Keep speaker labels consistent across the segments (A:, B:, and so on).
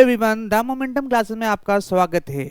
A: Everyone, the momentum classes में आपका स्वागत है।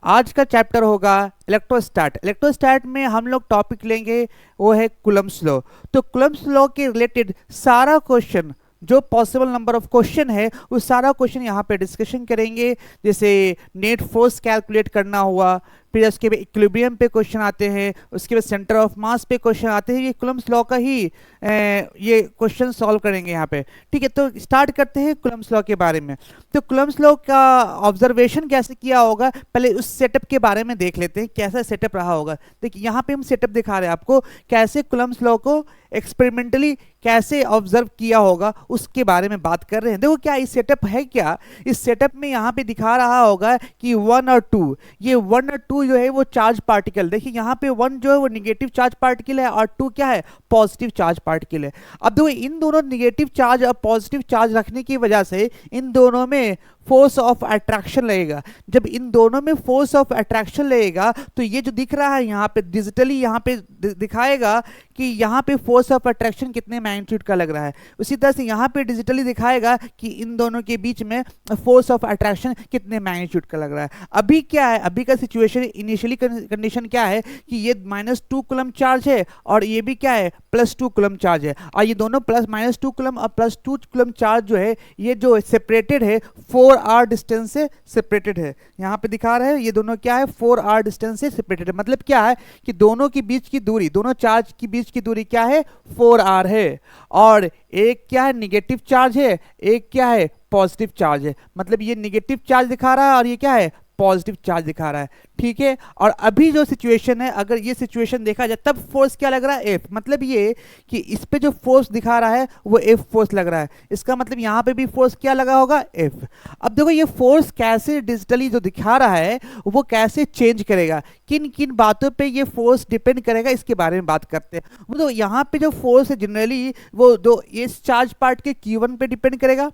A: आज का चैप्टर होगा इलेक्ट्रोस्टैट। इलेक्ट्रोस्टैट में हम लोग टॉपिक लेंगे वो है कूलम्ब्स लॉ। तो कूलम्ब्स लॉ के रिलेटेड सारा क्वेश्चन जो पॉसिबल नंबर ऑफ क्वेश्चन है वो सारा क्वेश्चन यहाँ पे डिस्कशन करेंगे। जैसे नेट फोर्स कैलकुलेट करना हुआ, फिर उसके बाद इक्विलिब्रियम पे क्वेश्चन आते हैं, उसके बाद सेंटर ऑफ मास पे क्वेश्चन आते हैं। ये कूलम्ब्स लॉ का ही ये क्वेश्चन सॉल्व करेंगे यहाँ पे। ठीक है, तो स्टार्ट करते हैं कूलम्ब्स लॉ के बारे में। तो कूलम्ब्स लॉ का ऑब्जर्वेशन कैसे किया होगा, पहले उस सेटअप के बारे में देख लेते हैं कैसा सेटअप रहा होगा। देखिए यहाँ पे हम सेटअप दिखा रहे हैं आपको, कैसे कूलम्ब्स लॉ को एक्सपेरिमेंटली कैसे ऑब्जर्व किया होगा उसके बारे में बात कर रहे हैं। देखो क्या इस सेटअप है, क्या इस सेटअप में यहाँ पे दिखा रहा होगा कि 1 और 2, ये 1 और 2 जो है वो चार्ज पार्टिकल। देखिए यहाँ पे 1 जो है वो निगेटिव चार्ज पार्टिकल है और 2 क्या है, पॉजिटिव चार्ज पार्टिकल है। अब देखो इन दोनों निगेटिव चार्ज और पॉजिटिव चार्ज रखने की वजह से इन दोनों में फोर्स ऑफ अट्रैक्शन लगेगा। जब इन दोनों में फोर्स ऑफ अट्रैक्शन लगेगा तो ये जो दिख रहा है यहाँ पे डिजिटली यहाँ पे दिखाएगा कि यहाँ पे फोर्स ऑफ अट्रैक्शन कितने मैग्नीट्यूड का लग रहा है। उसी तरह से यहाँ पे डिजिटली दिखाएगा कि इन दोनों के बीच में फोर्स ऑफ अट्रैक्शन कितने मैग्नीट्यूड का लग रहा है। अभी क्या है, अभी का सिचुएशन इनिशियली कंडीशन क्या है कि ये -2 कूलम चार्ज है और ये भी क्या है +2 कूलम चार्ज है। और ये दोनों -2 कूलम और +2 कूलम चार्ज जो है ये जो सेपरेटेड है 4r डिस्टेंस से सेपरेटेड है। यहाँ पे दिखा रहे हैं ये दोनों क्या है 4r डिस्टेंस से सेपरेटेड है। मतलब क्या है कि दोनों के बीच की दूरी, दोनों चार्ज के बीच की दूरी क्या है 4r है। और एक क्या है निगेटिव चार्ज है, एक क्या है पॉजिटिव चार्ज है। मतलब ये निगेटिव चार्ज दिखा रहा है और ये क्या है पॉजिटिव चार्ज दिखा रहा है। ठीक है, और अभी जो सिचुएशन है, अगर ये सिचुएशन देखा जाए तब फोर्स क्या लग रहा है F। मतलब ये कि इस पे जो फोर्स दिखा रहा है वो F फोर्स लग रहा है। इसका मतलब यहाँ पे भी फोर्स क्या लगा होगा F। अब देखो ये फोर्स कैसे डिजिटली जो दिखा रहा है वो कैसे चेंज करेगा, किन किन बातों पे ये फोर्स डिपेंड करेगा इसके बारे में बात करते हैं। वो तो यहाँ पे जो फोर्स है जनरली वो दो इस चार्ज पार्ट के Q1 पे डिपेंड करेगा,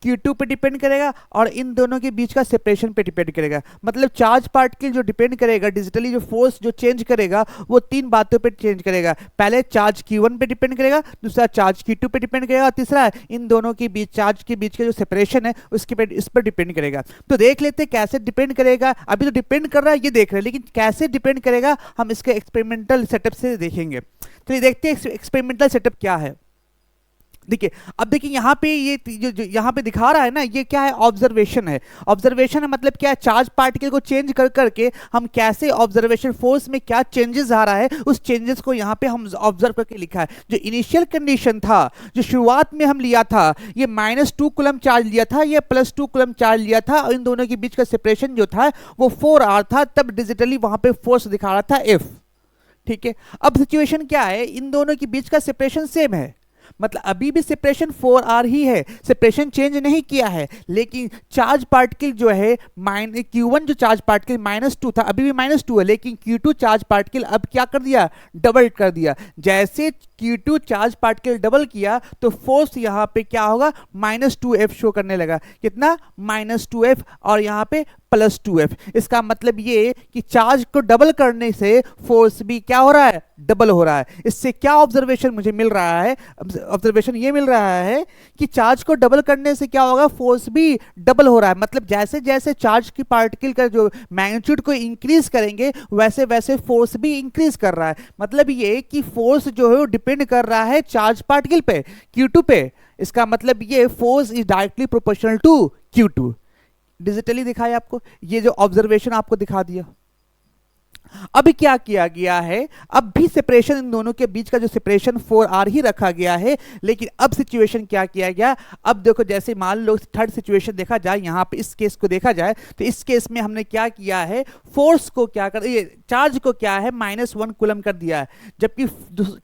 A: Q2 पे डिपेंड करेगा और इन दोनों के बीच का सेपरेशन पे डिपेंड करेगा। मतलब चार्ज पार्टिकल जो डिपेंड करेगा डिजिटली, जो फोर्स जो चेंज करेगा वो 3 बातों पे चेंज करेगा। पहले चार्ज Q1 पे डिपेंड करेगा, दूसरा चार्ज Q2 पे डिपेंड करेगा और तीसरा इन दोनों के बीच चार्ज के बीच का जो सेपरेशन है उसके पे इस पर डिपेंड करेगा। तो देख लेते हैं कैसे डिपेंड करेगा। अभी तो डिपेंड कर रहा है ये देख रहे हैं, लेकिन कैसे डिपेंड करेगा हम इसके एक्सपेरिमेंटल सेटअप से देखेंगे। तो ये देखते हैं एक्सपेरिमेंटल सेटअप क्या है। देखिए अब देखिए यहाँ पे ये जो यहाँ पे दिखा रहा है ना, ये क्या है ऑब्जर्वेशन है। ऑब्जर्वेशन है मतलब क्या है, चार्ज पार्टिकल को चेंज कर करके हम कैसे ऑब्जर्वेशन फोर्स में क्या चेंजेस आ रहा है उस चेंजेस को यहाँ पे हम ऑब्जर्व करके लिखा है। जो इनिशियल कंडीशन था, जो शुरुआत में हम लिया था, ये -2 कूलम चार्ज लिया था, ये +2 कूलम चार्ज लिया था और इन दोनों के बीच का सेपरेशन जो था वो 4r था। तब डिजिटली वहां पे फोर्स दिखा रहा था F। ठीक है, अब सिचुएशन क्या है, इन दोनों के बीच का सेपरेशन सेम है। मतलब अभी भी सेपरेशन 4r ही है, सेपरेशन चेंज नहीं किया है। लेकिन चार्ज पार्टिकल जो है Q1 जो चार्ज पार्टिकल -2 था, अभी भी -2 है, लेकिन Q2 चार्ज पार्टिकल अब क्या कर दिया, डबल कर दिया। जैसे Q2 चार्ज पार्टिकल डबल किया तो फोर्स यहाँ पे क्या होगा -2F शो करने लगा। कितना -2F और यहाँ पे +2F। इसका मतलब ये कि चार्ज को डबल करने से फोर्स भी क्या हो रहा है, डबल हो रहा है। इससे क्या ऑब्जर्वेशन मुझे मिल रहा है, ऑब्जर्वेशन ये मिल रहा है कि चार्ज को डबल करने से क्या होगा, फोर्स भी डबल हो रहा है। मतलब जैसे जैसे चार्ज की पार्टिकल का जो मैग्नीट्यूड को इंक्रीज करेंगे वैसे वैसे फोर्स भी इंक्रीज कर रहा है। मतलब ये कि फोर्स जो है वो डिपेंड कर रहा है चार्ज पार्टिकल पे, Q2 पे। इसका मतलब ये force is directly proportional to Q2। Digitally दिखाया आपको, ये जो ऑब्जर्वेशन आपको दिखा दिया। अब क्या किया गया है, अब भी सेपरेशन इन दोनों के बीच का जो सेपरेशन 4r ही रखा गया है। लेकिन अब सिचुएशन क्या किया गया, अब देखो जैसे मान लो थर्ड सिचुएशन देखा जाए, यहां पे इस केस को देखा जाए तो इस केस में हमने क्या किया है, फोर्स को क्या कर, ये चार्ज को क्या है -1 कूलम कर दिया है। जबकि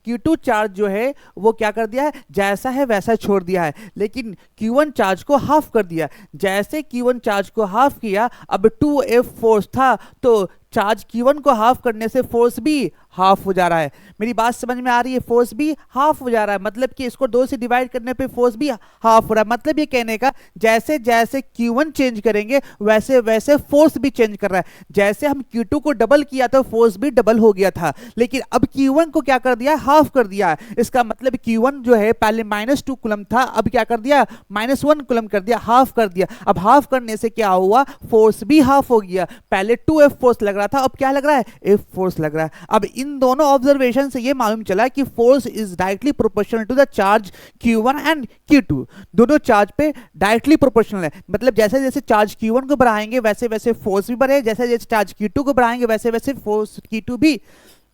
A: Q2 चार्ज जो है वो क्या कर दिया है, जैसा है वैसा छोड़ दिया है। लेकिन Q1 चार्ज को हाफ कर दिया। जैसे Q1 चार्ज को हाफ किया, अब 2F फोर्स था तो चार्ज Q1 को हाफ करने से फोर्स भी हाफ हो जा रहा है। मेरी बात समझ में आ रही है? फोर्स भी हाफ हो जा रहा है, मतलब कि इसको 2 से डिवाइड करने पे फोर्स भी हाफ हो रहा है। मतलब ये कहने का जैसे जैसे Q1 चेंज करेंगे वैसे वैसे फोर्स भी चेंज कर रहा है। जैसे हम Q2 को डबल किया तो फोर्स भी डबल हो गया था, लेकिन अब Q1 को क्या कर दिया? हाफ कर दिया। इसका मतलब Q1 जो है पहले -2 कूलम था, अब क्या कर दिया? -1 कूलम कर दिया, हाफ कर दिया। अब हाफ करने से क्या हुआ? फोर्स भी हाफ हो गया। पहले 2F फोर्स लग रहा था, अब क्या लग रहा है? F फोर्स लग रहा है। अब इन दोनों ऑब्जर्वेशन से ये मालूम चला कि force is directly proportional to the charge Q1 and Q2। दोनों चार्ज पे डायरेक्टली प्रोपोर्शनल है, मतलब जैसे जैसे चार्ज Q1 को बढ़ाएंगे वैसे वैसे फोर्स भी बढ़े, जैसे जैसे चार्ज Q2 को बढ़ाएंगे वैसे वैसे फोर्स Q2 भी,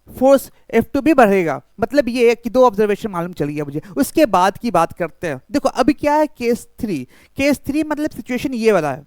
A: फोर्स F2 भी बढ़ेगा। मतलब ये कि 2 ऑब्जर्वेशन मालूम चल गया मुझे। उसके बाद की बात करते हैं। देखो अभी क्या है? केस 3। केस 3 मतलब सिचुएशन ये वाला है।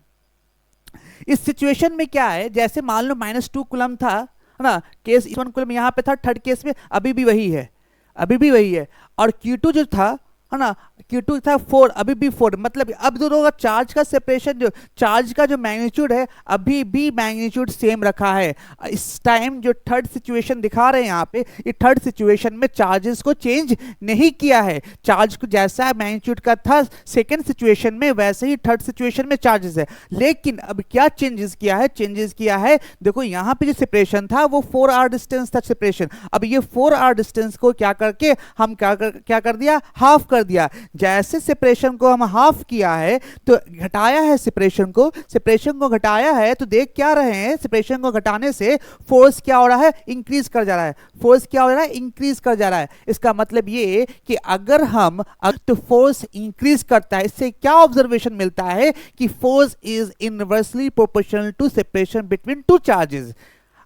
A: इस सिचुएशन में क्या है? जैसे मान लो -2 कूलम था, है ना, केस 1 कूलम यहाँ पे था, थर्ड केस में अभी भी वही है, अभी भी वही है। और Q2 जो था, है ना, Q2 था 4, अभी भी 4। मतलब अब दोनों का चार्ज का सेपरेशन, जो चार्ज का जो मैग्नीट्यूड है अभी भी मैग्नीट्यूड सेम रखा है। इस टाइम जो थर्ड सिचुएशन दिखा रहे हैं यहाँ पे, ये थर्ड सिचुएशन में चार्जेस को चेंज नहीं किया है। चार्ज को जैसा मैग्नीट्यूड का था सेकेंड सिचुएशन में वैसे ही थर्ड सिचुएशन में चार्जेस है। लेकिन अब क्या चेंजेस किया है? चेंजेस किया है, देखो यहाँ पे जो सेपरेशन था वो 4r डिस्टेंस था सेपरेशन। अब ये 4r डिस्टेंस को क्या करके हम क्या कर दिया? हाफ कर दिया। जैसे सेपरेशन को हम हाफ किया है तो घटाया है सेपरेशन को घटाया है, तो देख क्या रहे हैं? सेपरेशन को घटाने से फोर्स क्या हो रहा है? इंक्रीज कर जा रहा है। फोर्स क्या हो रहा है? इंक्रीज कर जा रहा है। इसका मतलब ये कि अगर हम तो फोर्स इंक्रीज करता है, इससे क्या ऑब्जर्वेशन मिलता है? कि force is inversely proportional to separation between two charges.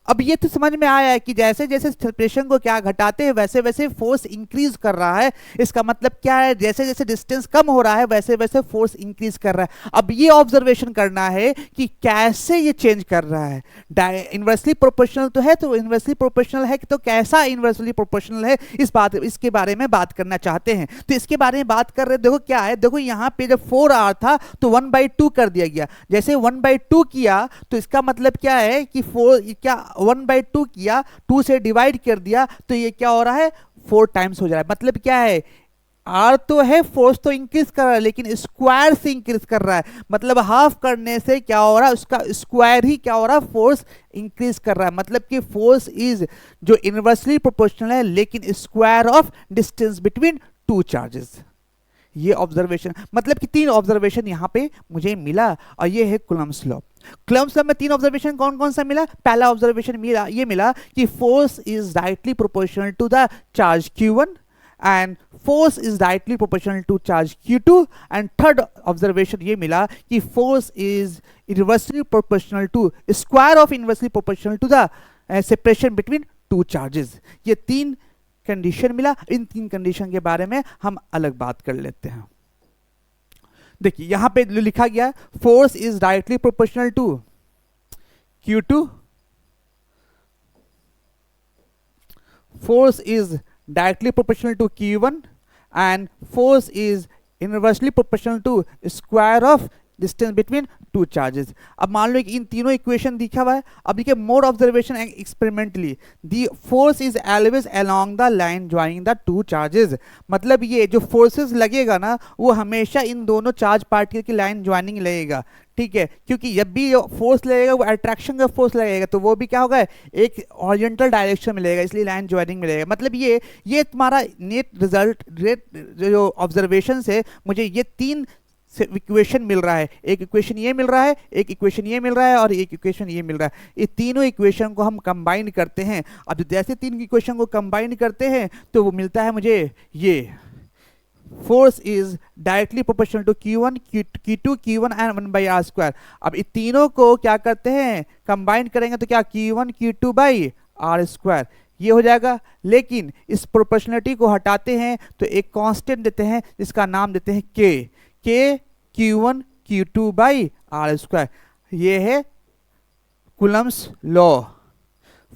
A: अब ये तो समझ में आया है कि जैसे जैसे सेपरेशन को क्या घटाते हैं वैसे वैसे फोर्स इंक्रीज कर रहा है। इसका मतलब क्या है? जैसे जैसे डिस्टेंस कम हो रहा है वैसे वैसे फोर्स इंक्रीज कर रहा है। अब ये ऑब्जर्वेशन करना है कि कैसे ये चेंज कर रहा है। इनवर्सली प्रोपोर्शनल तो है, तो इनवर्सली प्रोपोर्शनल है तो कैसा इनवर्सली प्रोपोर्शनल है, इसके बारे में बात करना चाहते हैं। तो इसके बारे में बात कर रहे हैं। देखो क्या है, देखो यहाँ पे जब 4r था तो 1/2 कर दिया गया। जैसे 1/2 किया तो इसका मतलब क्या है कि 1/2 किया, 2 से डिवाइड कर दिया, तो ये क्या हो रहा है? 4 टाइम्स हो जा रहा है। मतलब क्या है? आर तो है, फोर्स तो इंक्रीज कर रहा है लेकिन स्क्वायर से इंक्रीज कर रहा है। मतलब हाफ करने से क्या हो रहा है? उसका स्क्वायर ही क्या हो रहा है? फोर्स इंक्रीज कर रहा है। मतलब कि फोर्स इज जो इनवर्सली प्रोपोर्शनल है लेकिन square of distance between two charges. ये ऑब्जर्वेशन, मतलब कि 3 ऑब्जर्वेशन यहां पे मुझे मिला, और ये है कूलम्ब्स लॉ। कूलम्ब्स लॉ में 3 ऑब्जर्वेशन कौन कौन सा मिला? पहला ऑब्जर्वेशन ये मिला कि force is directly proportional to the charge Q1 and force is directly proportional to charge Q2। And third observation ये मिला कि force is inversely proportional to square of inversely proportional to the separation between two charges. ये 3 condition मिला। इन 3 condition के बारे में हम अलग बात कर लेते हैं। देखिए यहां पे लिखा गया force is directly proportional to Q2, force is directly proportional to Q1 and force is inversely proportional to square of distance between two charges. अब मान लो कि इन तीनों इक्वेशन दिखा हुआ है। अब देखिए more observation experimentally the force is always along the line joining the two charges. मतलब ये जो फोर्सेस लगेगा ना वो हमेशा इन दोनों चार्ज पार्टिकल की लाइन ज्वाइनिंग लगेगा, ठीक है, क्योंकि जब भी फोर्स लगेगा वो अट्रैक्शन का फोर्स लगेगा तो वो भी क्या होगा? एक हॉरिजॉन्टल डायरेक्शन में लगेगा, इसलिए लाइन ज्वाइनिंग मिलेगा। मतलब ये तुम्हारा नेट रिजल्ट जो ऑब्जर्वेशन से मुझे ये 3 इक्वेशन मिल रहा है। एक इक्वेशन ये मिल रहा है, एक इक्वेशन ये मिल रहा है और एक इक्वेशन ये मिल रहा है। ये तीनों इक्वेशन को हम कंबाइन करते हैं। अब जैसे 3 इक्वेशन को कंबाइन करते हैं तो वो मिलता है मुझे ये force is directly proportional to Q1, Q2, Q1 and 1/r²। अब इन तीनों को क्या करते हैं? कंबाइन करेंगे तो क्या Q1 Q2/r², ये हो जाएगा। लेकिन इस प्रोपोर्शनलिटी को हटाते हैं तो एक कांस्टेंट देते हैं जिसका नाम देते हैं K Q1 Q2/r²। ये है Coulomb's law.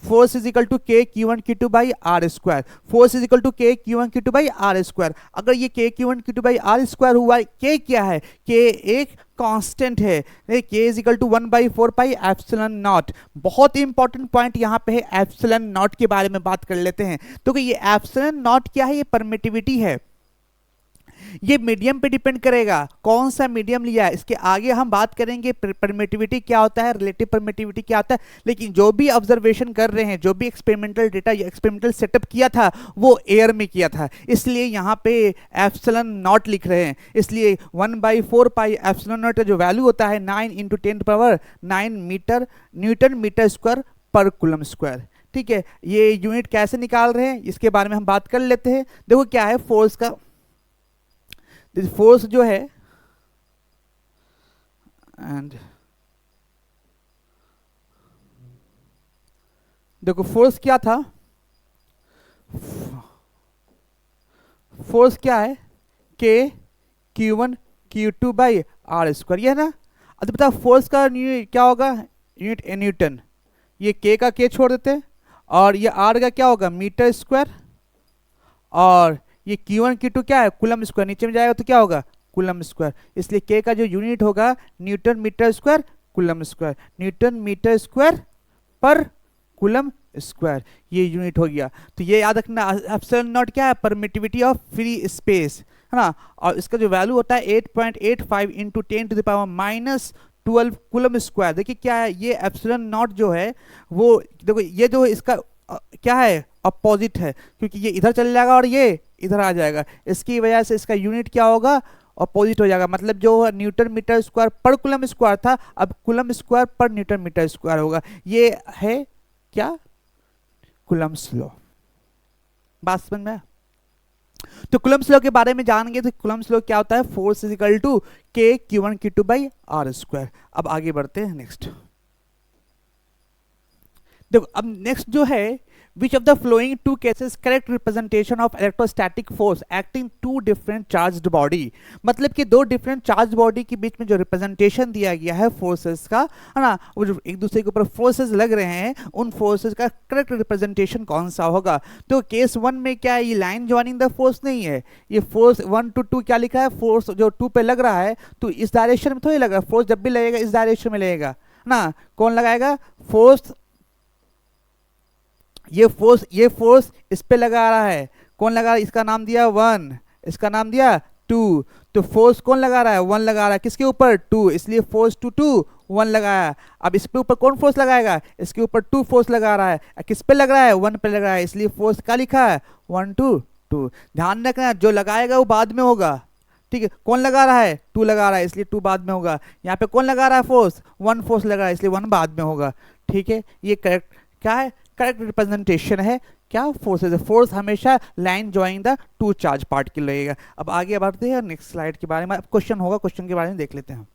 A: Force is equal to K Q one Q two by R square, force is equal to K Q one Q two by R square. अगर ये K Q one Q two by R square हुआ, K क्या है, K एक constant है, K is equal to 1/4 pi epsilon naught. बहुत important point यहाँ पे है, एप्सिलॉन नॉट के बारे में बात कर लेते हैं। तो ये एप्सिलॉन नॉट क्या है, ये परमिटिविटी है, ये मीडियम पे डिपेंड करेगा, कौन सा मीडियम लिया है। इसके आगे हम बात करेंगे परमिटिविटी क्या होता है, रिलेटिव परमिटिविटी क्या होता है। लेकिन जो भी ऑब्जर्वेशन कर रहे हैं, जो भी एक्सपेरिमेंटल डेटा या एक्सपेरिमेंटल सेटअप किया था वो एयर में किया था, इसलिए यहाँ पे एप्सिलॉन नॉट लिख रहे हैं। इसलिए 1/4 पाई एप्सिलॉन नॉट का जो वैल्यू होता है 9 × 10⁻9 मीटर न्यूटन मीटर स्क्वायर पर कूलम स्क्वायर। ठीक है, ये यूनिट कैसे निकाल रहे हैं इसके बारे में हम बात कर लेते हैं। देखो क्या है फोर्स का, फोर्स जो है एंड देखो फोर्स क्या था, फोर्स क्या है, के Q1 Q2 by R square, ये है ना। अब बता फोर्स का क्या होगा, यूनिट न्यूटन, ये के का के छोड़ देते हैं, और ये आर का क्या होगा मीटर स्क्वायर, और ये Q1 Q2 क्या है कूलम स्क्वायर, नीचे में जाएगा तो क्या होगा कूलम स्क्वायर। इसलिए के का जो यूनिट होगा newton metre square coulomb square, newton metre square पर कूलम स्क्वायर, ये यूनिट हो गया। तो ये याद रखना, एप्सिलॉन नॉट क्या है, परमिटिविटी ऑफ फ्री स्पेस, है ना। और इसका जो वैल्यू होता है 8.85 × 10⁻⁻12 कूलम स्क्वायर। देखिए क्या है, ये एप्सिलॉन नॉट जो है वो देखो, ये जो इसका क्या है अपोजिट है, क्योंकि ये इधर चल जाएगा और ये इधर आ जाएगा, इसकी वजह से इसका यूनिट क्या होगा अपोजिट हो जाएगा। मतलब जो न्यूटन मीटर स्क्वायर पर कूलम स्क्वायर था, अब कूलम स्क्वायर पर न्यूटन मीटर स्क्वायर होगा। ये है क्या कूलम्स लॉ, बात समझ में। तो कूलम्स लॉ के बारे में जानेंगे तो कूलम्स लॉ क्या होता है, फोर्स इज इक्वल टू के Q1 Q2 by R square. अब आगे बढ़ते हैं नेक्स्ट। देखो अब नेक्स्ट जो है, which of the following two cases correct representation of electrostatic force acting two different charged body। मतलब कि दो डिफरेंट चार्ज बॉडी के बीच में जो रिप्रेजेंटेशन दिया गया है फोर्सेस का, है ना, वो जो एक दूसरे के ऊपर फोर्सेस लग रहे हैं, उन फोर्सेस का करेक्ट रिप्रेजेंटेशन कौन सा होगा। तो केस 1 में क्या है, ये लाइन ज्वाइनिंग द फोर्स नहीं है, ये फोर्स 1 to 2 क्या लिखा है, फोर्स जो 2 पे लग रहा है तो इस डायरेक्शन में थोड़ी लग रहा है, फोर्स जब भी लगेगा इस डायरेक्शन में लगेगा ना। कौन लगाएगा फोर्स, ये फोर्स इस पे लगा रहा है, कौन लगा रहा है, इसका नाम दिया 1, इसका नाम दिया 2, तो फोर्स कौन लगा रहा है 1 लगा रहा है, किसके ऊपर 2, इसलिए फोर्स 2 1 लगाया। अब इस पे ऊपर कौन फोर्स लगाएगा, इसके ऊपर 2 फोर्स लगा रहा है, किस पे लग रहा है 1 पे लग रहा है, इसलिए फोर्स क्या लिखा है 1 2 2। ध्यान रखना जो लगाएगा वो बाद में होगा, ठीक है। कौन लगा रहा है 2 लगा रहा है, इसलिए 2 बाद में होगा। यहाँ पे कौन लगा रहा है फोर्स 1 फोर्स लगा रहा है, इसलिए 1 बाद में होगा, ठीक है। ये करेक्ट क्या है, करेक्ट रिप्रेजेंटेशन है क्या फोर्सेस है। फोर्स हमेशा line joining the to charge part के लगेगा। अब आगे बढ़ते हैं नेक्स्ट स्लाइड के बारे में, अब क्वेश्चन होगा, क्वेश्चन के बारे में देख लेते हैं।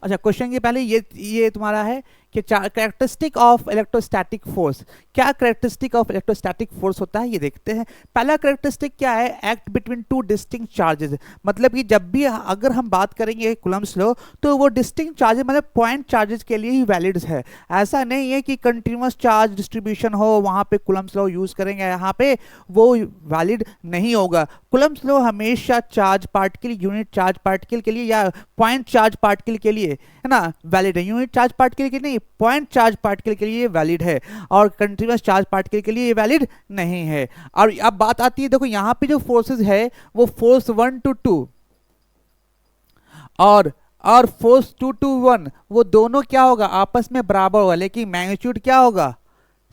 A: अच्छा क्वेश्चन के पहले ये तुम्हारा है कि कैरेक्टरिस्टिक ऑफ इलेक्ट्रोस्टैटिक फोर्स, क्या कैरेक्टरिस्टिक ऑफ इलेक्ट्रोस्टैटिक फोर्स होता है ये देखते हैं। पहला कैरेक्टरिस्टिक क्या है, act between two distinct charges. मतलब कि जब भी अगर हम बात करेंगे कूलम्स लॉ तो वो डिस्टिंक्ट चार्जेस मतलब पॉइंट चार्जेस के लिए ही वैलिड है। ऐसा नहीं है कि कंटिन्यूअस चार्ज डिस्ट्रीब्यूशन हो वहाँ पे कूलम्स लॉ यूज करेंगे, यहाँ पे वो वैलिड नहीं होगा। कूलम्स लॉ हमेशा charge particle, unit charge particle के लिए या पॉइंट चार्ज पार्टिकल के लिए, है ना, वैलिड है। यूनिट चार्ज पार्टिकल के नहीं, पॉइंट चार्ज पार्टिकल के लिए वैलिड है, और कंटिन्यूअस चार्ज पार्टिकल के लिए वैलिड नहीं है। और अब बात आती है, देखो यहाँ पे जो फोर्सेस है वो फोर्स 1 to 2 और फोर्स 2 to 1 वो दोनों क्या होगा आपस में बराबर होगा, लेकिन मैग्नीट्यूड क्या होगा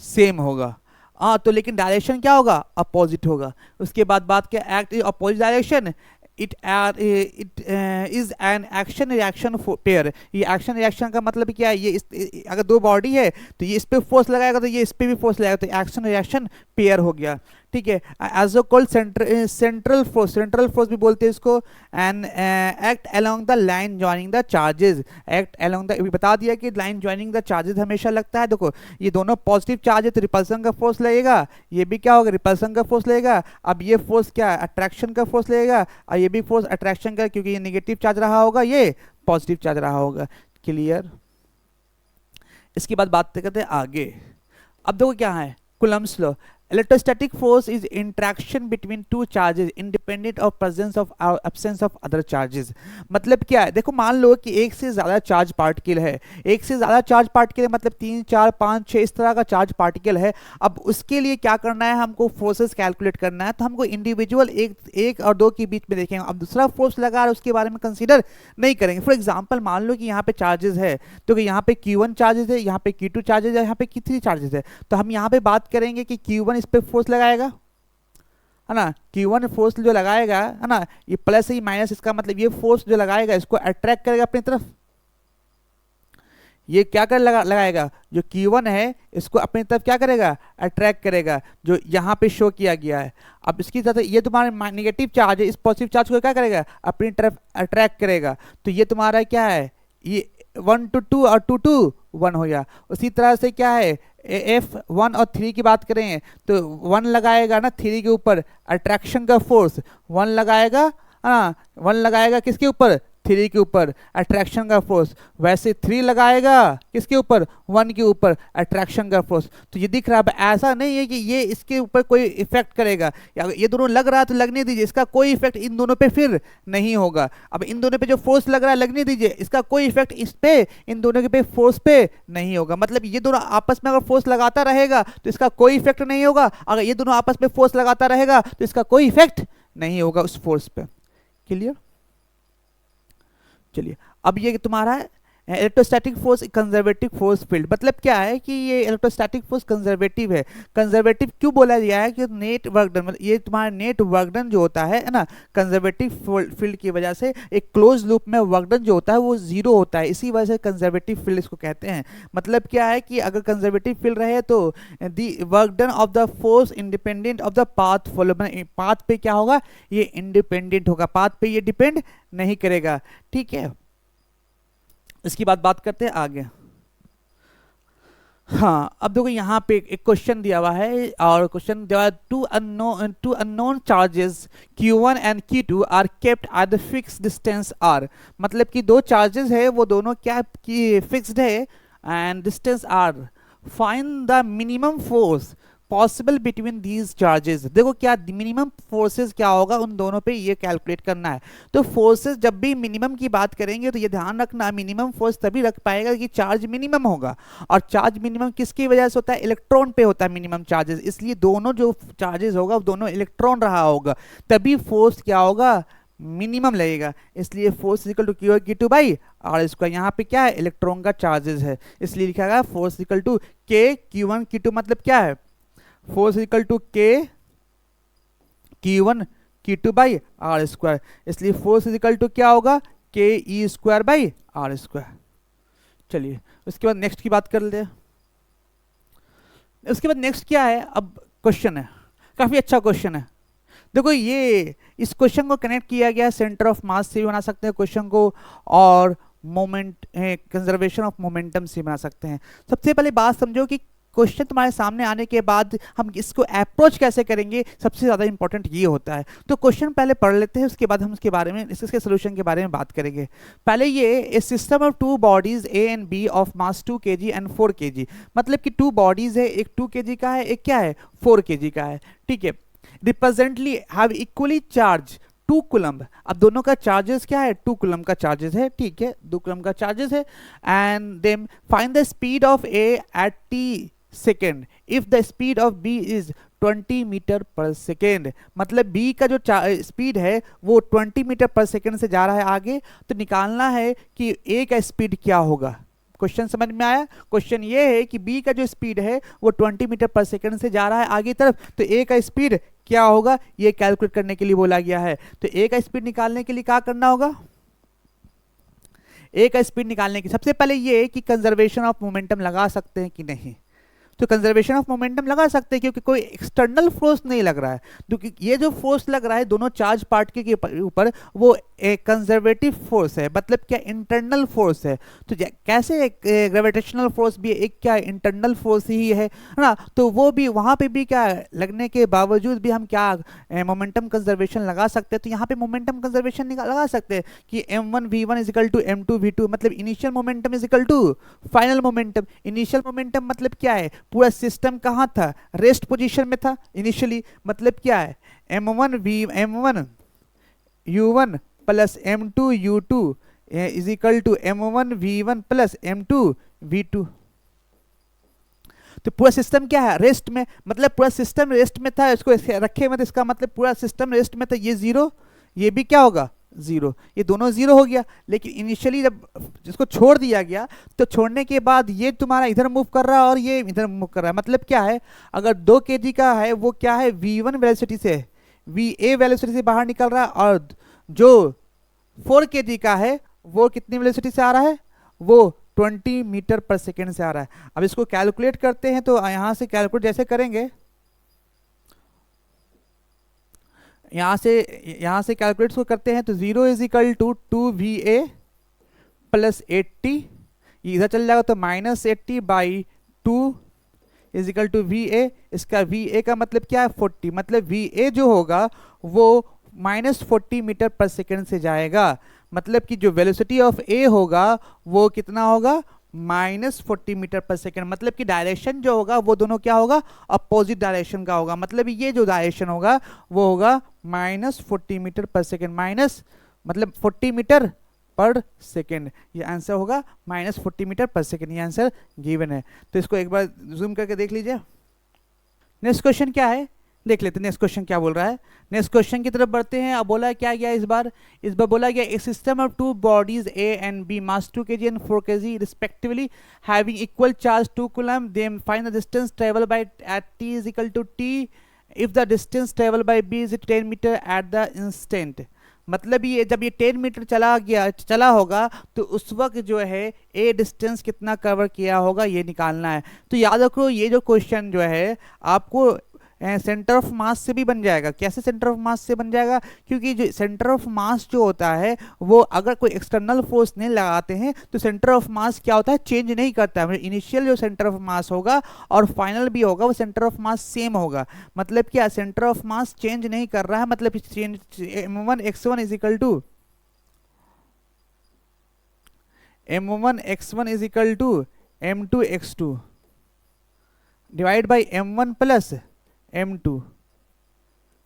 A: सेम होगा। हाँ तो लेकिन डायरेक्शन क्या होगा अपोजिट होगा। उसके बाद बात क्या, act opposite direction, it is an action reaction pair. ये एक्शन रिएक्शन का मतलब क्या है, ये अगर दो बॉडी है तो ये इस पे फोर्स लगाएगा तो ये इस पे भी फोर्स लगाएगा, तो एक्शन रिएक्शन पेयर हो गया, ठीक है। एज ओ कॉल्ड सेंट्रल फोर्स भी बोलते हैं इसको। And act along the line joining the charges, act along the, बता दिया कि लाइन ज्वाइनिंग द चार्जेस हमेशा लगता है। देखो ये दोनों पॉजिटिव चार्ज है तो रिपल्सन का फोर्स लगेगा, ये भी क्या होगा रिपल्सन का फोर्स लगेगा। अब ये फोर्स क्या अट्रैक्शन का फोर्स लगेगा, और ये भी फोर्स अट्रैक्शन का, क्योंकि ये नेगेटिव चार्ज रहा होगा ये पॉजिटिव चार्ज रहा होगा। क्लियर। इसके बाद बात करते हैं आगे। अब देखो क्या है Coulomb's law. Electrostatic force is interaction between two charges independent of presence of absence of other charges. मतलब क्या है, देखो मान लो कि एक से ज्यादा चार्ज पार्टिकल है, एक से ज्यादा चार्ज पार्टिकल मतलब 3 4 5 6 इस तरह का चार्ज पार्टिकल है। अब उसके लिए क्या करना है, हमको फोर्सेस कैलकुलेट करना है, तो हमको इंडिविजुअल एक और दो के बीच में देखेंगे। अब दूसरा फोर्स लगा रहा है उसके बारे में कंसीडर नहीं करेंगे। फॉर एग्जाम्पल मान लो कि यहाँ पे चार्जेस है, तो यहाँ पे Q1 चार्जेस है, यहाँ पे Q2 चार्जेस है, यहाँ पे Q3 चार्जेस है। तो हम यहाँ पे बात करेंगे कि Q1 इस पे फोर्स लगाएगा, है ना। Q1 फोर्स जो लगाएगा, है ना, ये प्लस ही माइनस, इसका मतलब ये फोर्स जो लगाएगा इसको अट्रैक्ट करेगा अपनी तरफ। ये क्या कर लगाएगा, जो Q1 है इसको अपनी तरफ क्या करेगा, अट्रैक्ट करेगा, जो यहाँ पे शो किया गया है। अब इसकी तरह ये तुम्हारा नेगेटिव चार्ज है, इस पॉजिटिव चार्ज को क्या करेगा, अपनी तरफ अट्रैक्ट करेगा। तो ये तुम्हारा क्या है, ये 1 to 2 और 2 to 1 हो गया। उसी तरह से क्या है, F1 और 3 की बात करें तो 1 लगाएगा ना 3 के ऊपर अट्रैक्शन का फोर्स, 1 लगाएगा, हाँ 1 लगाएगा किसके ऊपर, 3 के ऊपर अट्रैक्शन का फोर्स। वैसे 3 लगाएगा किसके ऊपर, 1 के ऊपर अट्रैक्शन का फोर्स। तो ये दिख रहा है, ऐसा नहीं है कि ये इसके ऊपर कोई इफेक्ट करेगा, या ये दोनों लग रहा है तो लगने दीजिए, इसका कोई इफेक्ट इन दोनों पे फिर नहीं होगा। अब इन दोनों पे जो फोर्स लग रहा है लगने दीजिए, इसका कोई इफेक्ट इस पे इन दोनों के पे फोर्स पे नहीं होगा। मतलब ये दोनों आपस में अगर फोर्स लगाता रहेगा तो इसका कोई इफेक्ट नहीं होगा, अगर ये दोनों आपस में फोर्स लगाता रहेगा तो इसका कोई इफेक्ट नहीं होगा उस फोर्स पे। क्लियर। चलिए अब ये तुम्हारा electrostatic force conservative force field. मतलब क्या है कि ये इलेक्ट्रोस्टैटिक फोर्स कंजर्वेटिव है। कंजर्वेटिव क्यों बोला गया है कि नेट वर्क डन, मतलब ये तुम्हारा नेट वर्क डन जो होता है ना, कंजर्वेटिव फील्ड की वजह से एक क्लोज लूप में वर्क डन जो होता है वो जीरो होता है, इसी वजह से कंजर्वेटिव फील्ड इसको कहते हैं। मतलब क्या है कि अगर कंजर्वेटिव फील्ड रहे तो the work done of the force independent of the path follow, path पे क्या होगा, ये इंडिपेंडेंट होगा, पाथ पे ये डिपेंड नहीं करेगा। ठीक है, इसकी बात करते हैं आगे। हाँ अब देखो यहाँ पे एक क्वेश्चन दिया हुआ है, और क्वेश्चन दिया हुआ है two unknown charges Q1 and Q2 are kept at the fix distance R। मतलब कि दो चार्जेस है वो दोनों क्या की फिक्स्ड है and distance R। Find the minimum force possible between these charges. देखो क्या मिनिमम फोर्सेस क्या होगा उन दोनों पे ये कैलकुलेट करना है। तो फोर्सेस जब भी मिनिमम की बात करेंगे तो ये ध्यान रखना, मिनिमम फोर्स तभी रख पाएगा कि चार्ज मिनिमम होगा, और चार्ज मिनिमम किसकी वजह से होता है, इलेक्ट्रॉन पे होता है मिनिमम चार्जेस। इसलिए दोनों जो चार्जेस होगा दोनों इलेक्ट्रॉन रहा होगा, तभी फोर्स क्या होगा, मिनिमम लगेगा। इसलिए force equal to Q Q2 by R square. यहाँ पे क्या है, इलेक्ट्रॉन का चार्जेस है, इसलिए लिखा गया force equal to K Q1 Q2। मतलब क्या है, force equal to K Q1 Q2 by R square. इसलिए फोर्स इक्वल टू क्या होगा, K E square by R square. चलिए उसके बाद नेक्स्ट की बात कर लेते हैं। उसके बाद नेक्स्ट क्या है, अब क्वेश्चन है, काफी अच्छा क्वेश्चन है। देखो ये इस क्वेश्चन को कनेक्ट किया गया सेंटर ऑफ मास से भी बना सकते हैं क्वेश्चन को, और मोमेंट कंजर्वेशन ऑफ मोमेंटम से बना सकते हैं। सबसे पहले बात समझो कि क्वेश्चन तुम्हारे सामने आने के बाद हम इसको अप्रोच कैसे करेंगे, सबसे ज़्यादा इंपॉर्टेंट ये होता है। तो क्वेश्चन पहले पढ़ लेते हैं, उसके बाद हम उसके बारे में, इसके सोल्यूशन के बारे में बात करेंगे। पहले ये a system of two bodies A and B of mass 2 kg and 4 kg। मतलब कि टू बॉडीज है, एक 2 kg का है, एक क्या है 4 kg का है। ठीक है, रिप्रेजेंटली हैव इक्वली चार्ज 2 कूलम्ब। अब दोनों का चार्जेस क्या है, 2 कूलम्ब का चार्जेस है। ठीक है, 2 कूलम्ब का चार्जेस है। And then find the speed of A at t second if the speed of B is 20 metre पर सेकेंड। मतलब B का जो स्पीड है वो 20 मीटर पर सेकेंड से जा रहा है आगे, तो निकालना है कि A का स्पीड क्या होगा। क्वेश्चन समझ में आया। क्वेश्चन ये है कि B का जो स्पीड है वो 20 मीटर पर सेकेंड से जा रहा है आगे तरफ, तो A का स्पीड क्या होगा ये कैलकुलेट करने के लिए बोला गया है। तो A का स्पीड निकालने के लिए क्या करना होगा, A का स्पीड निकालने की सबसे पहले ये कि कंजर्वेशन ऑफ मोमेंटम लगा सकते हैं कि नहीं। तो कंजर्वेशन ऑफ मोमेंटम लगा सकते हैं क्योंकि कोई एक्सटर्नल फोर्स नहीं लग रहा है, क्योंकि ये जो फोर्स लग रहा है दोनों चार्ज पार्टिकल के ऊपर वो एक कंजर्वेटिव फोर्स है, मतलब क्या इंटरनल फोर्स है। तो कैसे ग्रेविटेशनल फोर्स भी एक क्या इंटरनल फोर्स ही है ना, तो वो भी वहाँ पे भी क्या लगने के बावजूद भी हम क्या मोमेंटम कंजर्वेशन लगा सकते हैं। तो यहाँ पे मोमेंटम कंजर्वेशन लगा सकते हैं कि m1 v1 is equal to m2 v2। मतलब initial momentum is equal to final momentum. Initial momentum मतलब क्या है, पूरा सिस्टम कहाँ था, रेस्ट पोजीशन में था इनिशियली। मतलब क्या है, m1 u1 plus m2 u2 is equal to m1 v1 plus m2 v2। तो पूरा सिस्टम क्या है, रेस्ट में, मतलब पूरा सिस्टम रेस्ट में था, इसको रखे मत, इसका मतलब पूरा सिस्टम रेस्ट में था। ये जीरो, ये भी क्या होगा, जीरो, ये दोनों जीरो हो गया। लेकिन इनिशियली जब इसको छोड़ दिया गया तो छोड़ने के बाद ये तुम्हारा इधर मूव कर रहा है और ये इधर मूव कर रहा है। मतलब क्या है, अगर 2 kg का है वो क्या है, v1 वेलोसिटी से, va वेलोसिटी से बाहर निकल रहा है, और जो 4 kg का है वो कितनी वेलोसिटी से आ रहा है, वो 20 मीटर पर सेकेंड से आ रहा है। अब इसको कैलकुलेट करते हैं, तो यहां से कैलकुलेट जैसे करेंगे, यहाँ से कैलकुलेट को करते हैं, तो 0 is equal to 2va plus 80, इधर चल जाएगा तो -80 by 2 is equal to va। इसका va का मतलब क्या है, 40, मतलब va जो होगा वो -40 मीटर पर सेकेंड से जाएगा। मतलब कि जो वेलोसिटी ऑफ a होगा वो कितना होगा, -40 मीटर पर सेकेंड। मतलब कि डायरेक्शन जो होगा वो दोनों क्या होगा, अपोजिट डायरेक्शन का होगा। मतलब ये जो डायरेक्शन होगा वो होगा -40 मीटर पर सेकेंड, माइनस मतलब 40 मीटर पर सेकेंड, ये आंसर होगा -40 मीटर पर सेकेंड, ये आंसर गिवन है। तो इसको एक बार जूम करके देख लीजिए। नेक्स्ट क्वेश्चन क्या है, देख लेते हैं नेक्स्ट क्वेश्चन क्या बोल रहा है। नेक्स्ट क्वेश्चन की तरफ बढ़ते हैं। अब बोला क्या गया इस बार बोला गया, a system of 2 bodies A and B mass 2 kg and 4 kg respectively having equal charge 2 coulomb, they find the distance traveled by at t is equal to t if the distance traveled by B is 10 meter at the instant। मतलब ये जब ये 10 metre चला होगा तो उस वक्त जो है ए डिस्टेंस कितना कवर किया होगा ये निकालना है। तो याद रखो ये जो क्वेश्चन जो है आपको सेंटर ऑफ मास से भी बन जाएगा। कैसे सेंटर ऑफ मास से बन जाएगा, क्योंकि जो सेंटर ऑफ मास जो होता है वो अगर कोई एक्सटर्नल फोर्स नहीं लगाते हैं तो सेंटर ऑफ मास क्या होता है, चेंज नहीं करता है। इनिशियल जो सेंटर ऑफ मास होगा और फाइनल भी होगा वो सेंटर ऑफ मास सेम होगा। मतलब क्या, सेंटर ऑफ मास चेंज नहीं कर रहा है, मतलब m1 x1 is equal to m2 x2 divide by m1 plus m2,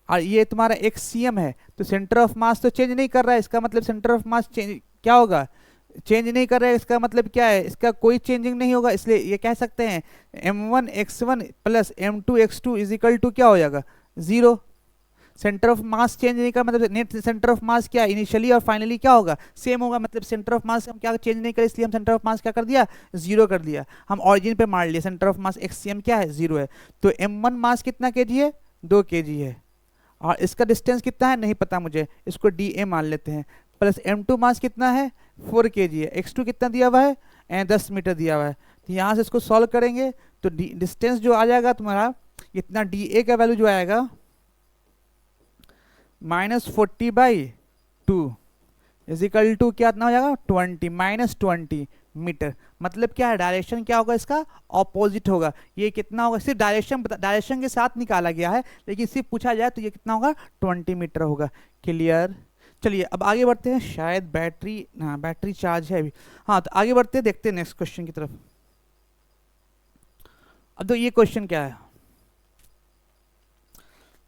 A: और ये तुम्हारा एक cm है। तो सेंटर ऑफ मास तो चेंज नहीं कर रहा है, इसका मतलब सेंटर ऑफ मास चेंज क्या होगा, चेंज नहीं कर रहा है। इसका मतलब क्या है, इसका कोई चेंजिंग नहीं होगा, इसलिए ये कह सकते हैं m1 x1 plus m2 x2 is equal to क्या हो जाएगा, 0। सेंटर ऑफ मास चेंज नहीं कर, मतलब नेट सेंटर ऑफ मास क्या इनिशियली और फाइनली क्या होगा, सेम होगा। मतलब सेंटर ऑफ मास हम क्या चेंज नहीं करें, इसलिए हम सेंटर ऑफ मास क्या कर दिया, 0 कर दिया। हम ऑरिजिन पे मार लिए, सेंटर ऑफ मास xcm क्या है, 0 है। तो m1 मास कितना kg है, 2 kg है, और इसका डिस्टेंस कितना है नहीं पता मुझे, इसको da मान लेते हैं। प्लस m2 मास कितना है, 4 kg है। x2 कितना दिया हुआ है, 10 मीटर दिया हुआ है। तो यहाँ से इसको सॉल्व करेंगे तो डिस्टेंस जो आ जाएगा तुम्हारा, इतना da का वैल्यू जो आएगा -40/2 इज इक्वल टू क्या इतना हो जाएगा, 20 मीटर। मतलब क्या है, डायरेक्शन क्या होगा इसका, ऑपोजिट होगा। ये कितना होगा, सिर्फ डायरेक्शन के साथ निकाला गया है, लेकिन सिर्फ पूछा जाए तो ये कितना होगा, 20 मीटर होगा। क्लियर। चलिए अब आगे बढ़ते हैं, शायद बैटरी चार्ज है अभी। हाँ तो आगे बढ़ते हैं, देखते हैं नेक्स्ट क्वेश्चन की तरफ। अब तो ये क्वेश्चन क्या है,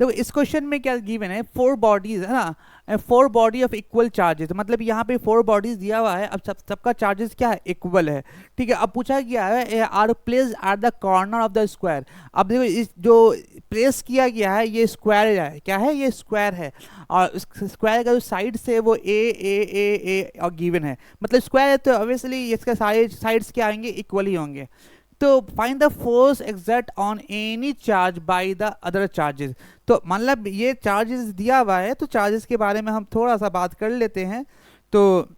A: देखो इस क्वेश्चन में क्या गिवन है, 4 बॉडीज है ना, 4 बॉडी ऑफ इक्वल चार्जेस। मतलब यहाँ पे 4 बॉडीज दिया हुआ है, अब सबका चार्जेस क्या है, इक्वल है। ठीक है, अब पूछा गया है are placed at the corner of the square. अब देखो इस जो प्लेस किया गया है ये स्क्वायर है, क्या है, ये स्क्वायर है, और स्क्वायर का जो साइड से वो ए और गिवन है। मतलब स्क्वायर है तो ऑब्वियसली इसका साइड्स क्या आएंगे, इक्वल ही होंगे। तो find the force exert on any charge by the other charges. तो मतलब ये चार्जेस दिया हुआ है, तो चार्जेस के बारे में हम थोड़ा सा बात कर लेते हैं। तो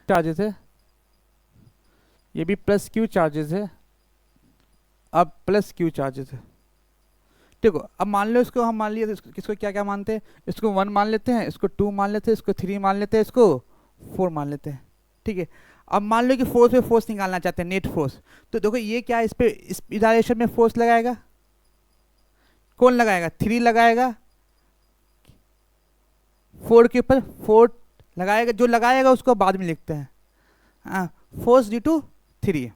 A: चार्जेस है, ये भी प्लस क्यू चार्जेस है, अब प्लस क्यू चार्जेस है। देखो अब मान लो इसको हम मान लिया, इसको क्या क्या मानते हैं, इसको 1 मान लेते हैं, इसको 2 मान लेते हैं, इसको 3 मान लेते हैं, इसको 4 मान लेते हैं। ठीक है, अब मान लो कि फोर्स पे फोर्स निकालना चाहते हैं, नेट फोर्स। तो देखो ये क्या है, इस डायरेक्शन में फोर्स लगाएगा, कौन लगाएगा, 3 लगाएगा, 4 के ऊपर 4 लगाएगा, जो लगाएगा उसको बाद में लिखते हैं। हाँ, force due to 3।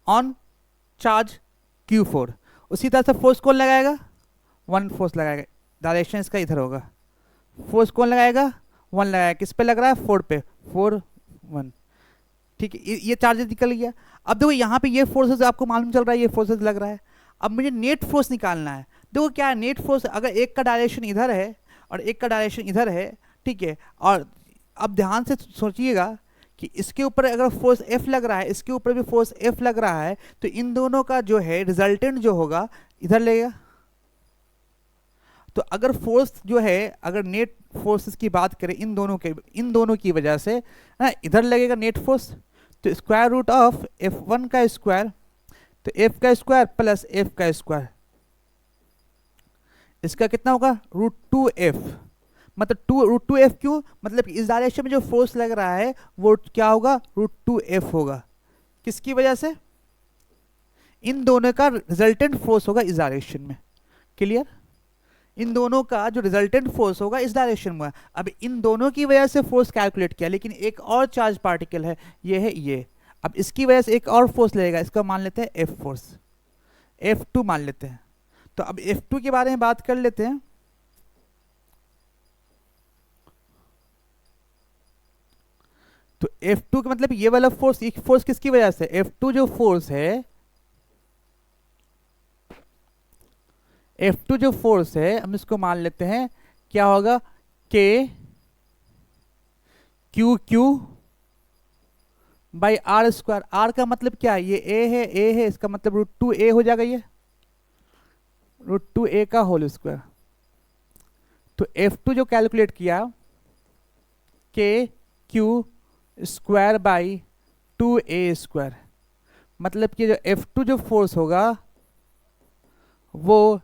A: On charge Q4। उसी तरह से फोर्स कौन लगाएगा, 1 फोर्स लगाएगा, डायरेक्शन इसका इधर होगा। फोर्स कौन लगाएगा, 1 लगाएगा। किस पे लग रहा है, 4 पे, 4 1। ठीक है, ये चार्जेस निकल गया। अब देखो यहाँ पे ये फोर्सेस आपको मालूम चल रहा है, ये फोर्सेस लग रहा है। अब मुझे नेट फोर्स निकालना है। देखो क्या है, नेट फोर्स अगर एक का डायरेक्शन इधर है और एक का डायरेक्शन इधर है, ठीक है, और अब ध्यान से सोचिएगा कि इसके ऊपर अगर फोर्स F लग रहा है, इसके ऊपर भी फोर्स F लग रहा है, तो इन दोनों का जो है रिजल्टेंट जो होगा इधर लगेगा। तो अगर फोर्स जो है, अगर नेट फोर्सेस की बात करें इन दोनों की वजह से ना, इधर लगेगा नेट फोर्स। तो स्क्वायर रूट ऑफ F1 का स्क्वायर, तो F का स्क्वायर प्लस F का स्क्वायर, इसका कितना होगा, √2F। मतलब √2F क्यों, मतलब इस डायरेक्शन में जो फोर्स लग रहा है वो क्या होगा, √2F होगा। किसकी वजह से, इन दोनों का रिजल्टेंट फोर्स होगा इस डायरेक्शन में। क्लियर, इन दोनों का जो रिजल्टेंट फोर्स होगा इस डायरेक्शन में। अब इन दोनों की वजह से फोर्स कैलकुलेट किया, लेकिन एक और चार्ज पार्टिकल है, ये है ये। अब इसकी वजह से एक और फोर्स लगेगा, इसका मान लेते हैं F फोर्स, F2 मान लेते हैं। तो अब F2 के बारे में बात कर लेते हैं। तो F2 का मतलब ये वाला फोर्स, एक फोर्स किसकी वजह से, F2 जो फोर्स है, F2 जो फोर्स है, हम इसको मान लेते हैं क्या होगा, K Q by R square. R का मतलब क्या है, ये A है, इसका मतलब √2A हो जाएगा, ये √2A का होल स्क्वायर। तो F2 जो कैलकुलेट किया, K Q square by 2A square, मतलब कि जो F2 जो फोर्स होगा वो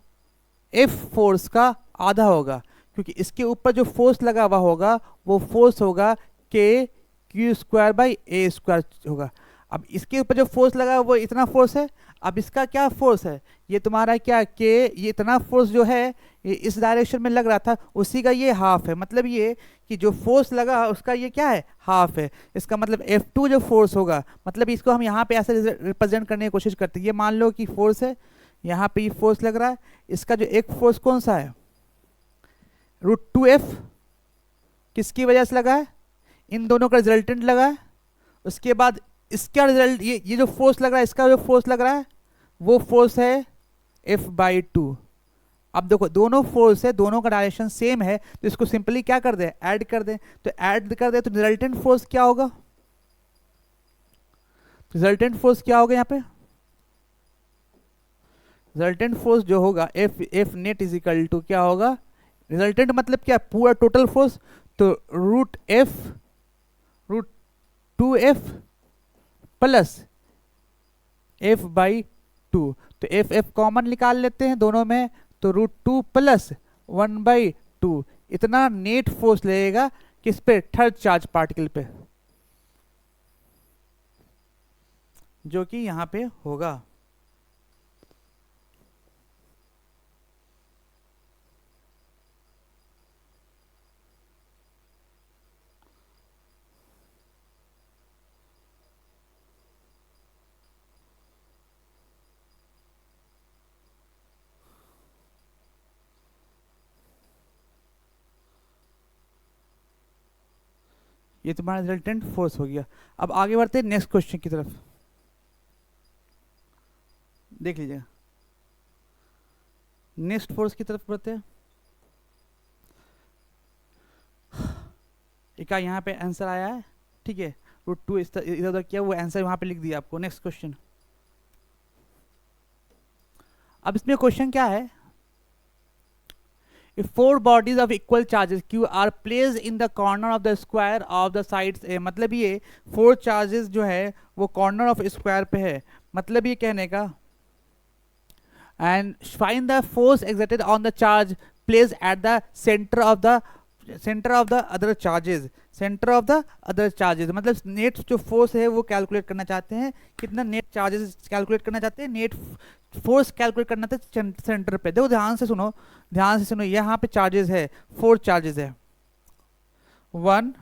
A: F फोर्स का आधा होगा, क्योंकि इसके ऊपर जो फोर्स लगा हुआ होगा वो फोर्स होगा K Q square by A square होगा। अब इसके ऊपर जो फोर्स लगा वो इतना फोर्स है। अब इसका क्या फोर्स है, ये तुम्हारा क्या K, ये इतना फोर्स जो है ये इस डायरेक्शन में लग रहा था, उसी का ये हाफ है। मतलब ये कि जो फोर्स लगा उसका ये क्या है, हाफ है। इसका मतलब F2 जो फोर्स होगा, मतलब इसको हम यहाँ पे ऐसे रिप्रेजेंट करने की कोशिश करते हैं। ये मान लो कि फोर्स है, यहाँ पे ये फोर्स लग रहा है, इसका जो एक फोर्स कौन सा है, √2F, किसकी वजह से लगा है, इन दोनों का रिजल्टेंट लगा है। उसके बाद इसका रिजल्ट, ये जो फोर्स लग रहा है, इसका जो फोर्स लग रहा है वो फोर्स है F/2। अब देखो दोनों फोर्स है, दोनों का डायरेक्शन सेम है, तो इसको सिंपली क्या कर दे, ऐड कर दे। तो ऐड कर दे तो रिजल्टेंट फोर्स क्या होगा, रिजल्टेंट फोर्स क्या होगा, यहाँ पे रिजल्टेंट फोर्स जो होगा F net is equal to क्या होगा, रिजल्टेंट मतलब क्या, पूरा टोटल फोर्स। तो √2F प्लस F/2। तो F कॉमन निकाल लेते हैं दोनों में, तो √2 प्लस 1/2 इतना नेट फोर्स लगेगा किस पे, थर्ड चार्ज पार्टिकल पे, जो कि यहां पे होगा। ये तुम्हारा रिजल्टेंट फोर्स हो गया। अब आगे बढ़ते हैं नेक्स्ट क्वेश्चन की तरफ, देख लीजिएगा। नेक्स्ट फोर्स की तरफ बढ़ते हैं। एक यहाँ पे आंसर आया है, ठीक है, √2 इधर उधर किया, वो आंसर वहां पे लिख दिया आपको। नेक्स्ट क्वेश्चन, अब इसमें क्वेश्चन क्या है, if 4 bodies of equal charges Q are placed in the corner of the square of the sides A, मतलब ये 4 चार्जेस जो है वो कॉर्नर ऑफ स्क्वायर पे है। मतलब ये कहने का, and find the force exerted on the charge placed at the center of the other charges, centre of the other charges. मतलब नेट जो फोर्स है वो कैलकुलेट करना चाहते हैं, कितना नेट चार्जेस कैलकुलेट करना चाहते हैं, नेट फोर्स कैलकुलेट करना था सेंटर पे। देखो ध्यान से सुनो, ध्यान से सुनो, यहाँ पे चार्जेस है, 4 चार्जेस है, 1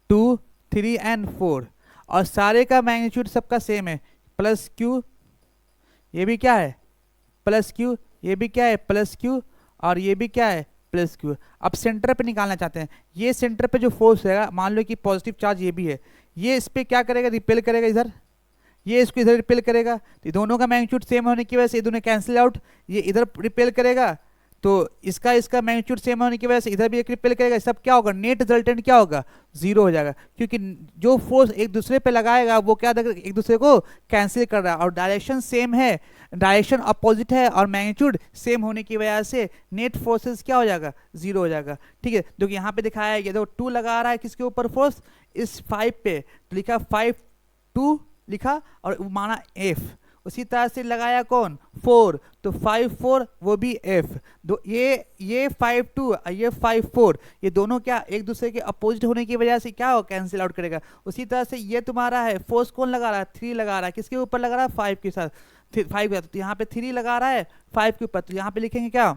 A: 2 3 एंड 4। और सारे का मैग्नीट्यूड सबका सेम है, प्लस क्यू, ये भी क्या है प्लस क्यू, ये भी क्या है प्लस क्यू, और ये भी क्या है प्लस क्यू। अब सेंटर पे निकालना चाहते हैं, ये सेंटर पे जो फोर्स है, मान लो कि पॉजिटिव चार्ज ये भी है, ये इस पर क्या करेगा, रिपेल करेगा इधर, ये इसको इधर रिपेल करेगा, तो दोनों का मैग्नीट्यूड सेम होने की वजह से ये दोनों कैंसिल आउट, ये इधर रिपेल करेगा, तो इसका मैग्नीट्यूड सेम होने की वजह से इधर भी एक रिपेल करेगा, सब क्या होगा, नेट रिजल्टेंट क्या होगा, जीरो हो जाएगा, क्योंकि जो फोर्स एक दूसरे पे लगाएगा वो क्या एक दूसरे को कैंसिल कर रहा है, और डायरेक्शन सेम है, डायरेक्शन अपोजिट है, और मैग्नीट्यूड सेम होने की वजह से नेट फोर्सेस क्या हो जाएगा, जीरो हो जाएगा। ठीक है, जो कि यहाँ पे दिखाया गया, तो 2 लगा रहा है किसके ऊपर फोर्स, इस 5 पे, तो लिखा 5 2 लिखा और माना F, उसी तरह से लगाया कौन 4, तो 5 4 वो भी F, दो ये 5 2 ये 5 4, ये दोनों क्या एक दूसरे के अपोजिट होने की वजह से क्या हो कैंसिल आउट करेगा। उसी तरह से ये तुम्हारा है फोर्स कौन लगा रहा है, 3 लगा रहा है, किसके ऊपर लगा रहा है 5 के साथ, 5 का, तो यहाँ पे 3 लगा रहा है 5 के ऊपर, तो यहाँ पे लिखेंगे क्या,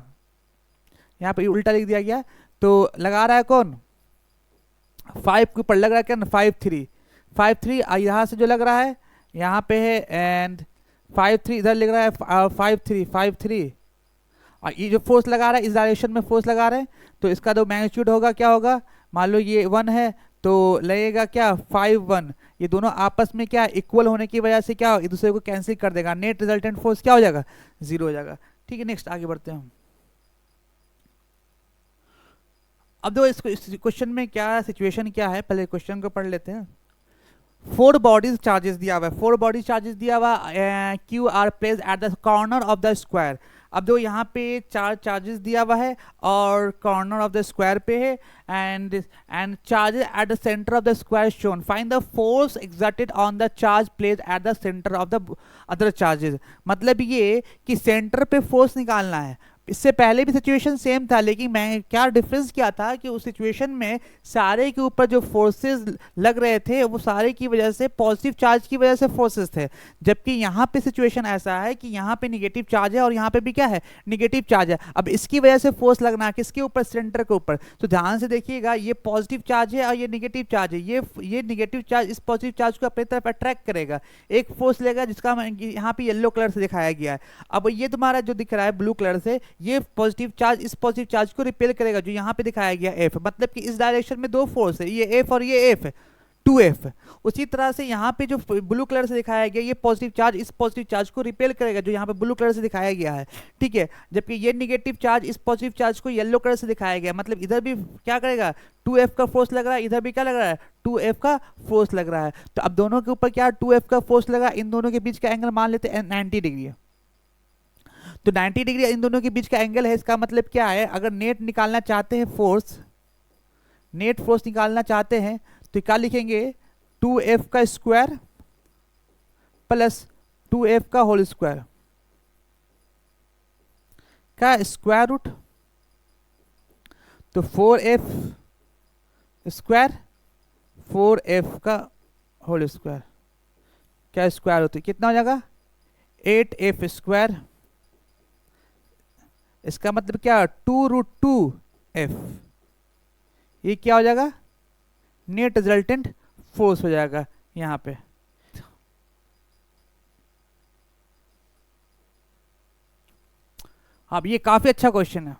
A: यहाँ पे उल्टा लिख दिया गया, तो लगा रहा है कौन 5 के ऊपर लग रहा है क्या 5 3 यहाँ से जो लग रहा है यहाँ पे है, एंड 5 3 इधर लिख रहा है 5 3, और ये जो फोर्स लगा रहा है इस डायरेक्शन में फोर्स लगा रहे हैं, तो इसका जो मैग्नीट्यूड होगा क्या होगा, मान लो ये 1 है तो लगेगा क्या 5 1, ये दोनों आपस में क्या इक्वल होने की वजह से क्या एक दूसरे को कैंसिल कर देगा, नेट रिजल्टेंट फोर्स क्या हो जाएगा, जीरो हो जाएगा। ठीक है, नेक्स्ट आगे बढ़ते हैं। अब दो इस क्वेश्चन में क्या सिचुएशन क्या है, पहले क्वेश्चन को पढ़ लेते हैं। 4 बॉडीज चार्जेस दिया हुआ है, 4 बॉडीज चार्जेस दिया हुआ, Q R placed at the corner of the square. अब दो यहाँ पे 4 चार्जेस दिया हुआ है और कॉर्नर ऑफ द स्क्वायर पे है, and charges at the centre of the square shown, find the force exerted on the charge place at the centre of the other charges. मतलब ये कि सेंटर पे फोर्स निकालना है, इससे पहले भी सिचुएशन सेम था, लेकिन मैं क्या डिफरेंस क्या था कि उस सिचुएशन में सारे के ऊपर जो फोर्सेस लग रहे थे वो सारे की वजह से पॉजिटिव चार्ज की वजह से फोर्सेस थे, जबकि यहाँ पे सिचुएशन ऐसा है कि यहाँ पे निगेटिव चार्ज है और यहाँ पे भी क्या है निगेटिव चार्ज है। अब इसकी वजह से फोर्स लगना है किसके ऊपर, सेंटर के ऊपर। तो ध्यान से देखिएगा, ये पॉजिटिव चार्ज है और ये निगेटिव चार्ज है, ये निगेटिव चार्ज इस पॉजिटिव चार्ज को अपनी तरफ अट्रैक्ट करेगा, एक फोर्स लेगा जिसका यहाँ पे येलो कलर से दिखाया गया है। अब ये तुम्हारा जो दिख रहा है ब्लू कलर से, ये पॉजिटिव चार्ज इस पॉजिटिव चार्ज को रिपेल करेगा जो यहाँ पे दिखाया गया F, मतलब कि इस डायरेक्शन में 2 फोर्स है, ये F और ये F, 2F। उसी तरह से यहाँ पे जो ब्लू कलर से दिखाया गया, ये पॉजिटिव चार्ज इस पॉजिटिव चार्ज को रिपेल करेगा जो यहाँ पे ब्लू कलर से दिखाया गया है। ठीक है, जबकि ये निगेटिव चार्ज इस पॉजिटिव चार्ज को येलो कलर से दिखाया गया, मतलब इधर भी क्या करेगा 2F का फोर्स लग रहा है, इधर भी क्या लग रहा है 2F का फोर्स लग रहा है। तो अब दोनों के ऊपर क्या 2F का फोर्स लगा, इन दोनों के बीच का एंगल मान लेते हैं 90 डिग्री है, तो 90 डिग्री इन दोनों के बीच का एंगल है। इसका मतलब क्या है, अगर नेट निकालना चाहते हैं फोर्स, नेट फोर्स निकालना चाहते हैं तो क्या लिखेंगे 2F का स्क्वायर प्लस 2F का होल स्क्वायर का स्क्वायर रूट, तो 4F स्क्वायर 4F का होल स्क्वायर क्या स्क्वायर होती है, कितना हो जाएगा 8F स्क्वायर, इसका मतलब क्या 2√2F, ये क्या हो जाएगा नेट रिजल्टेंट फोर्स हो जाएगा यहाँ पे। अब ये काफी अच्छा क्वेश्चन है,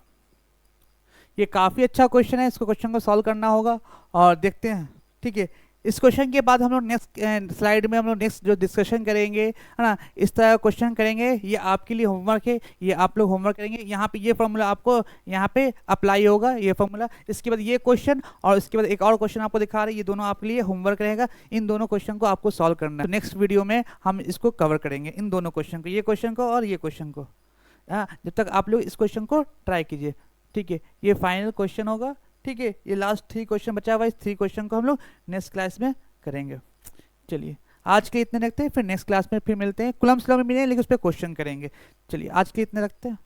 A: ये काफी अच्छा क्वेश्चन है, इसको क्वेश्चन को सॉल्व करना होगा और देखते हैं। ठीक है, इस क्वेश्चन के बाद हम लोग नेक्स्ट स्लाइड में हम लोग नेक्स्ट जो डिस्कशन करेंगे है ना, इस तरह क्वेश्चन करेंगे, ये आपके लिए होमवर्क है, ये आप लोग होमवर्क करेंगे। यहाँ पे ये फॉर्मूला आपको यहाँ पे अप्लाई होगा, ये फॉर्मूला, इसके बाद ये क्वेश्चन और इसके बाद एक और क्वेश्चन आपको दिखा रहे हैं, ये दोनों आपके लिए होमवर्क रहेगा। इन दोनों क्वेश्चन को आपको सॉल्व करना है, तो नेक्स्ट वीडियो में हम इसको कवर करेंगे, इन दोनों क्वेश्चन को, ये क्वेश्चन को और ये क्वेश्चन को। हाँ, जब तक आप लोग इस क्वेश्चन को ट्राई कीजिए। ठीक है, ये फाइनल क्वेश्चन होगा। ठीक है, ये लास्ट 3 क्वेश्चन बचा हुआ है, इस 3 क्वेश्चन को हम लोग नेक्स्ट क्लास में करेंगे। चलिए आज के इतने रखते हैं, फिर नेक्स्ट क्लास में फिर मिलते हैं, कूलम्ब्स लॉ में मिलेंगे लेकिन उस पर क्वेश्चन करेंगे। चलिए आज के इतने रखते हैं।